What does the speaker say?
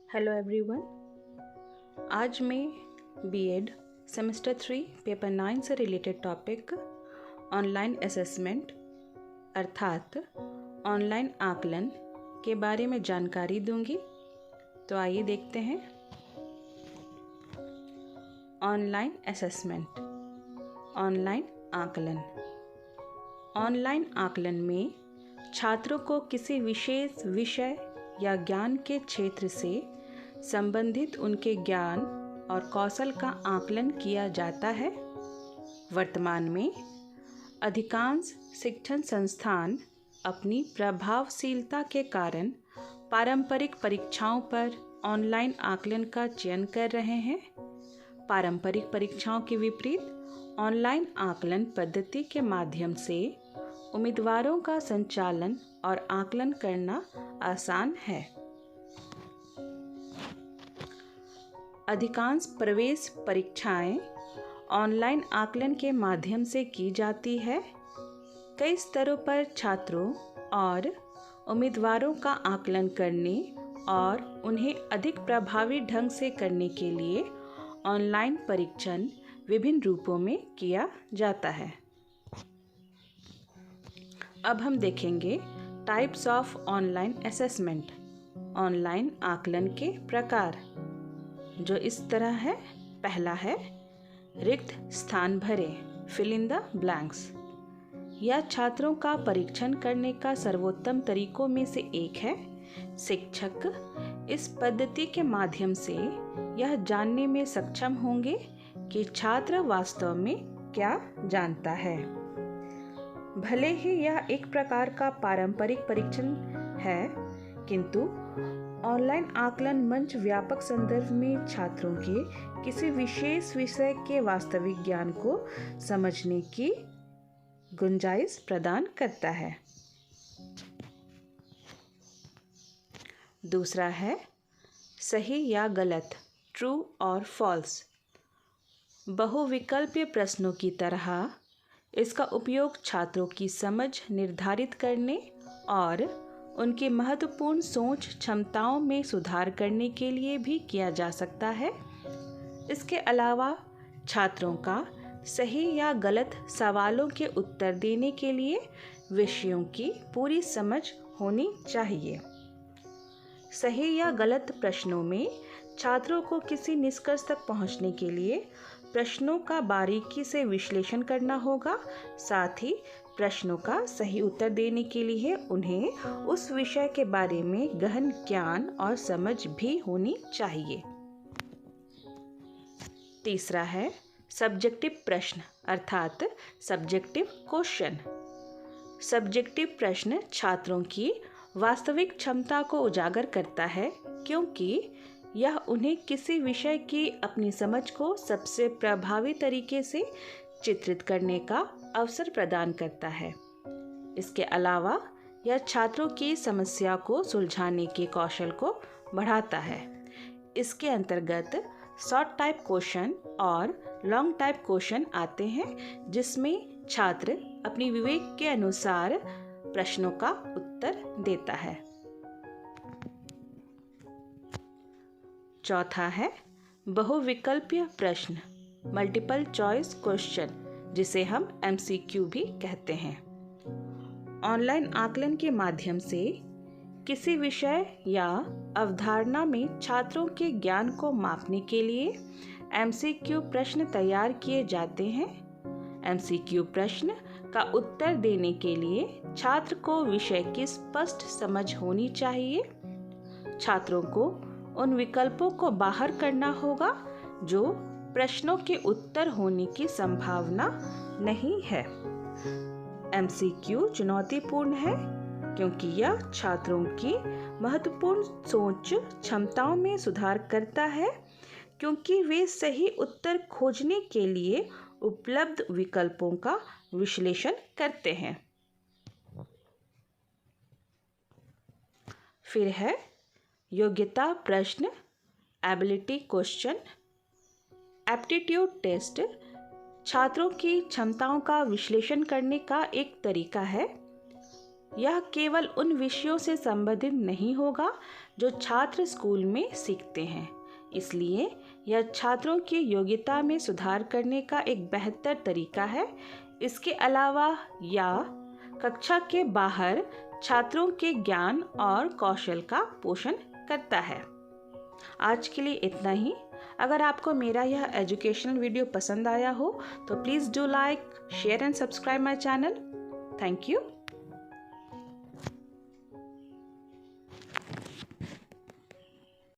Hello everyone. आज मैं BEd semester 3 paper 9 से रिलेटेड टॉपिक ऑनलाइन असेसमेंट अर्थात ऑनलाइन आकलन के बारे में जानकारी दूंगी। तो आइए देखते हैं। ऑनलाइन असेसमेंट, ऑनलाइन आकलन। ऑनलाइन आकलन में छात्रों को किसी विशेष विषय या ज्ञान के क्षेत्र से संबंधित उनके ज्ञान और कौशल का आकलन किया जाता है। वर्तमान में अधिकांश शिक्षण संस्थान अपनी प्रभावशीलता के कारण पारंपरिक परीक्षाओं पर ऑनलाइन आकलन का चयन कर रहे हैं। पारंपरिक परीक्षाओं के विपरीत ऑनलाइन आकलन पद्धति के माध्यम से उम्मीदवारों का संचालन और आकलन करना आसान है। अधिकांश प्रवेश परीक्षाएं ऑनलाइन आकलन के माध्यम से की जाती है। कई स्तरों पर छात्रों और उम्मीदवारों का आकलन करने और उन्हें अधिक प्रभावी ढंग से करने के लिए ऑनलाइन परीक्षण विभिन्न रूपों में किया जाता है। अब हम देखेंगे types of online assessment, online आकलन के प्रकार, जो इस तरह है। पहला है रिक्त स्थान भरें, फिल इन द ब्लैंक्स। यह छात्रों का परीक्षण करने का सर्वोत्तम तरीकों में से एक है। शिक्षक इस पद्धति के माध्यम से यह जानने में सक्षम होंगे कि छात्र वास्तव में क्या जानता है। भले ही यह एक प्रकार का पारंपरिक परीक्षण है, किंतु ऑनलाइन आकलन मंच व्यापक संदर्भ में छात्रों के किसी विशेष विषय के वास्तविक ज्ञान को समझने की गुंजाइश प्रदान करता है। दूसरा है सही या गलत, ट्रू और फॉल्स। बहुविकल्पीय प्रश्नों की तरह इसका उपयोग छात्रों की समझ निर्धारित करने और उनकी महत्वपूर्ण सोच क्षमताओं में सुधार करने के लिए भी किया जा सकता है। इसके अलावा छात्रों का सही या गलत सवालों के उत्तर देने के लिए विषयों की पूरी समझ होनी चाहिए। सही या गलत प्रश्नों में छात्रों को किसी निष्कर्ष तक पहुंचने के लिए प्रश्नों का बारीकी से विश्लेषण करना होगा। साथ ही प्रश्नों का सही उत्तर देने के लिए उन्हें उस विषय के बारे में गहन ज्ञान और समझ भी होनी चाहिए। तीसरा है सब्जेक्टिव प्रश्न अर्थात सब्जेक्टिव क्वेश्चन। सब्जेक्टिव प्रश्न छात्रों की वास्तविक क्षमता को उजागर करता है, क्योंकि यह उन्हें किसी विषय की अपनी समझ को सबसे प्रभावी तरीके से चित्रित करने का अवसर प्रदान करता है। इसके अलावा यह छात्रों की समस्या को सुलझाने के कौशल को बढ़ाता है। इसके अंतर्गत शॉर्ट टाइप क्वेश्चन और लॉन्ग टाइप क्वेश्चन आते हैं, जिसमें छात्र अपनी विवेक के अनुसार प्रश्नों का उत्तर देता है। चौथा है बहुविकल्पीय प्रश्न, मल्टीपल चॉइस क्वेश्चन, जिसे हम MCQ भी कहते हैं। ऑनलाइन आकलन के माध्यम से किसी विषय या अवधारणा में छात्रों के ज्ञान को मापने के लिए MCQ प्रश्न तैयार किए जाते हैं। MCQ प्रश्न का उत्तर देने के लिए छात्र को विषय की स्पष्ट समझ होनी चाहिए। छात्रों को उन विकल्पों को बाहर करना होगा जो प्रश्नों के उत्तर होने की संभावना नहीं है। MCQ चुनौतीपूर्ण है, क्योंकि यह छात्रों की महत्वपूर्ण सोच क्षमताओं में सुधार करता है, क्योंकि वे सही उत्तर खोजने के लिए उपलब्ध विकल्पों का विश्लेषण करते हैं। फिर है योग्यता प्रश्न, एबिलिटी क्वेश्चन। एप्टीट्यूड टेस्ट छात्रों की क्षमताओं का विश्लेषण करने का एक तरीका है। यह केवल उन विषयों से संबंधित नहीं होगा जो छात्र स्कूल में सीखते हैं, इसलिए यह छात्रों की योग्यता में सुधार करने का एक बेहतर तरीका है। इसके अलावा यह कक्षा के बाहर छात्रों के ज्ञान और कौशल का पोषण करता है। आज के लिए इतना ही। अगर आपको मेरा यह एजुकेशनल वीडियो पसंद आया हो तो please do like, share and subscribe my channel. Thank you.